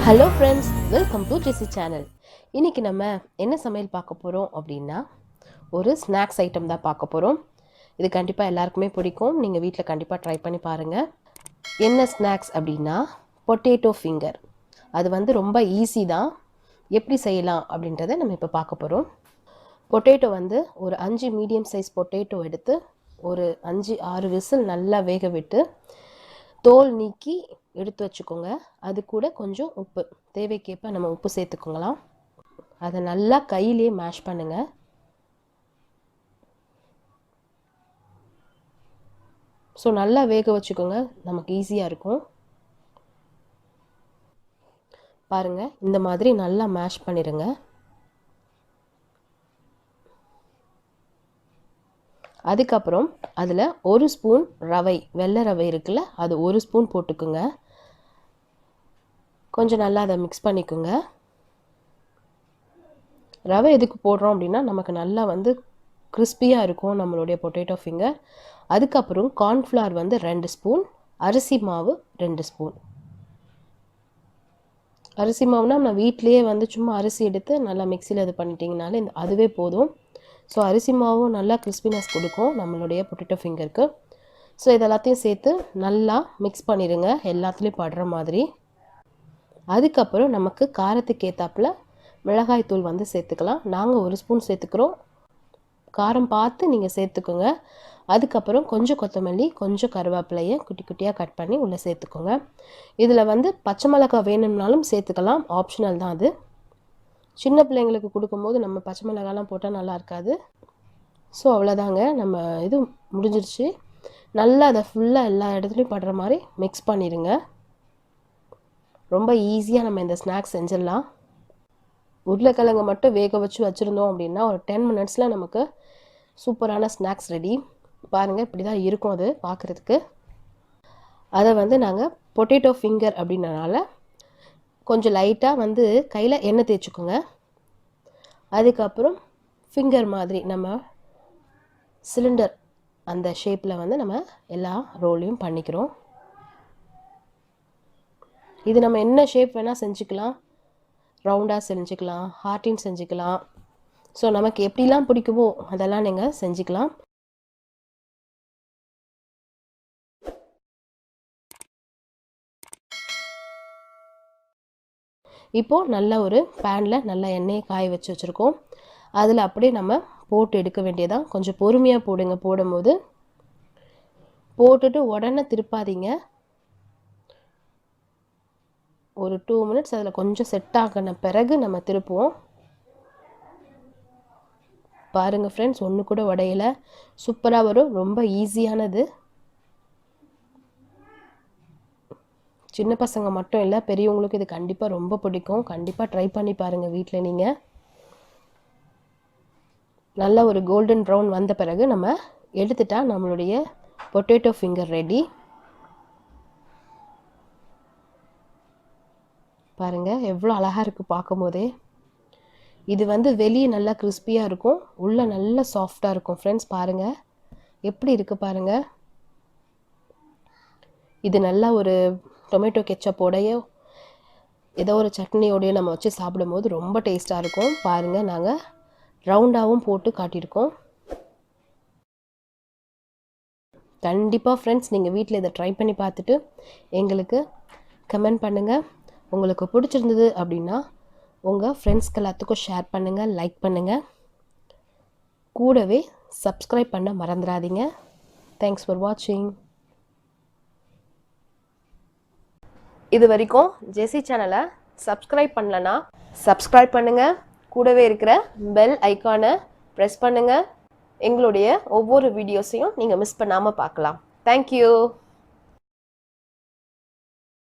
Hello friends, welcome to JC channel. இன்றைக்கி நம்ம என்ன சமையல் பார்க்க போகிறோம் அப்படின்னா, ஒரு ஸ்நாக்ஸ் ஐட்டம் தான் பார்க்க போகிறோம். இது கண்டிப்பாக எல்லாருக்குமே பிடிக்கும். நீங்கள் வீட்டில் கண்டிப்பாக ட்ரை பண்ணி பாருங்கள். என்ன ஸ்நாக்ஸ் அப்படின்னா, பொட்டேட்டோ ஃபிங்கர். அது ரொம்ப ஈஸி தான். எப்படி செய்யலாம் அப்படின்றத நம்ம இப்போ பார்க்க போகிறோம். பொட்டேட்டோ ஒரு 5 மீடியம் சைஸ் பொட்டேட்டோ எடுத்து ஒரு 5-6 விசில் நல்லா வேக விட்டு தோல் நீக்கி எடுத்து வச்சுக்கோங்க. அது கூட கொஞ்சம் உப்பு, தேவைக்கேற்ப நம்ம உப்பு சேர்த்துக்கோங்களாம். அதை நல்லா கையிலே மேஷ் பண்ணுங்கள். ஸோ நல்லா வேக வச்சுக்கோங்க, நமக்கு ஈஸியாக இருக்கும். பாருங்கள், இந்த மாதிரி நல்லா மேஷ் பண்ணிடுங்க. அதுக்கப்புறம் அதில் 1 ஸ்பூன் ரவை, வெள்ளை ரவை இருக்குல்ல, அது 1 ஸ்பூன் போட்டுக்குங்க. கொஞ்சம் நல்லா அதை மிக்ஸ் பண்ணிக்கோங்க. ரவை எதுக்கு போடுறோம் அப்படின்னா, நமக்கு நல்லா கிறிஸ்பியாக இருக்கும் நம்மளுடைய பொட்டேட்டோ ஃபிங்கர். அதுக்கப்புறம் கார்ன்ஃப்ளவர் 2 ஸ்பூன், அரிசி மாவு 2 ஸ்பூன். அரிசி மாவுனா நான் வீட்டிலையே சும்மா அரிசி எடுத்து நல்லா மிக்சியில் இது பண்ணிட்டீங்கனாலே அதுவே போதும். ஸோ அரிசி மாவும் நல்லா கிறிஸ்பினஸ் கொடுக்கும் நம்மளுடைய பொட்டேட்டோ ஃபிங்கருக்கு. ஸோ இதெல்லாத்தையும் சேர்த்து நல்லா மிக்ஸ் பண்ணிடுங்க, எல்லாத்துலேயும் படுற மாதிரி. அதுக்கப்புறம் நமக்கு காரத்துக்கு ஏற்றாப்புல மிளகாய் தூள் சேர்த்துக்கலாம். நாங்கள் 1 ஸ்பூன் சேர்த்துக்கிறோம். காரம் பார்த்து நீங்கள் சேர்த்துக்கோங்க. அதுக்கப்புறம் கொஞ்சம் கொத்தமல்லி, கொஞ்சம் கருவேப்பிலையை குட்டி குட்டியாக கட் பண்ணி உள்ளே சேர்த்துக்கோங்க. இதில் பச்சை மிளகாய் வேணும்னாலும் சேர்த்துக்கலாம், ஆப்ஷனல் தான் அது. சின்ன பிள்ளைங்களுக்கு கொடுக்கும்போது நம்ம பச்சை மிளகாலாம் போட்டால் நல்லா இருக்காது. ஸோ அவ்வளோதாங்க, நம்ம இது முடிஞ்சிருச்சு. நல்லா அதை ஃபுல்லாக எல்லா இடத்துலையும் படுற மாதிரி மிக்ஸ் பண்ணிடுங்க. ரொம்ப ஈஸியாக நம்ம இந்த ஸ்நாக்ஸ் செஞ்சிடலாம். உருளைக்கிழங்கு மட்டும் வேக வச்சு வச்சுருந்தோம் அப்படின்னா ஒரு 10 மினிட்ஸில் நமக்கு சூப்பரான ஸ்நாக்ஸ் ரெடி. பாருங்கள், இப்படி தான் இருக்கும் அது பார்க்குறதுக்கு. அதை நாங்கள் பொட்டேட்டோ ஃபிங்கர் அப்படின்றனால கொஞ்சம் லைட்டாக கையில் எண்ணெய் தேய்ச்சிக்கோங்க. அதுக்கப்புறம் ஃபிங்கர் மாதிரி நம்ம சிலிண்டர் அந்த ஷேப்பில் நம்ம எல்லா ரோலையும் பண்ணிக்கிறோம். இது நம்ம என்ன ஷேப் வேணால் செஞ்சுக்கலாம். ரவுண்டாக செஞ்சுக்கலாம், ஹார்ட்டின் செஞ்சுக்கலாம். ஸோ நமக்கு எப்படிலாம் பிடிக்குமோ அதெல்லாம் நீங்கள் செஞ்சுக்கலாம். இப்போது நல்ல ஒரு பேனில் நல்லா எண்ணெயை காய வச்சு வச்சுருக்கோம். அதில் அப்படியே நம்ம போட்டு எடுக்க வேண்டியதான். கொஞ்சம் பொறுமையாக போடுங்க. போடும்போது போட்டுட்டு உடனே திருப்பாதீங்க. ஒரு 2 மினிட்ஸ் அதில் கொஞ்சம் செட் ஆகின பிறகு நம்ம திருப்புவோம். பாருங்கள் ஃப்ரெண்ட்ஸ், ஒன்று கூட உடையலை, சூப்பராக வரும். ரொம்ப ஈஸியானது. சின்ன பசங்க மட்டும் இல்லை, பெரியவங்களுக்கு இது கண்டிப்பாக ரொம்ப பிடிக்கும். கண்டிப்பாக ட்ரை பண்ணி பாருங்கள் வீட்டில் நீங்கள். நல்ல ஒரு கோல்டன் ப்ரௌன் வந்த பிறகு நம்ம எடுத்துட்டா நம்மளுடைய பொட்டேட்டோ ஃபிங்கர் ரெடி. பாருங்கள், எவ்வளோ அழகாக இருக்குது பார்க்கும்போதே. இது வெளியே நல்லா கிறிஸ்பியாக இருக்கும், உள்ளே நல்லா சாஃப்டாக இருக்கும். ஃப்ரெண்ட்ஸ் பாருங்கள் எப்படி இருக்குது பாருங்கள். இது நல்லா ஒரு டொமேட்டோ கெச்சப்போடையோ ஏதோ ஒரு சட்னியோடையோ நம்ம வச்சு சாப்பிடும்போது ரொம்ப டேஸ்ட்டாக இருக்கும். பாருங்கள், நாங்கள் ரவுண்டாகவும் போட்டு காட்டியிருக்கோம். கண்டிப்பாக ஃப்ரெண்ட்ஸ், நீங்கள் வீட்டில் இதை ட்ரை பண்ணி பார்த்துட்டு எங்களுக்கு கமெண்ட் பண்ணுங்கள். உங்களுக்கு பிடிச்சிருந்தது அப்படின்னா உங்கள் ஃப்ரெண்ட்ஸ்க்கு எல்லாத்துக்கும் ஷேர் பண்ணுங்கள், லைக் பண்ணுங்கள். கூடவே சப்ஸ்கிரைப் பண்ண மறந்துடாதீங்க. தேங்க்ஸ் ஃபார் வாட்சிங். இது வரைக்கும் ஜெசி சேனலை சப்ஸ்கிரைப் பண்ணலன்னா சப்ஸ்கிரைப் பண்ணுங்கள். கூடவே இருக்கிற பெல் ஐக்கானை ப்ரெஸ் பண்ணுங்கள். எங்களுடைய ஒவ்வொரு வீடியோஸையும் நீங்கள் மிஸ் பண்ணாமல் பார்க்கலாம். தேங்க்யூ.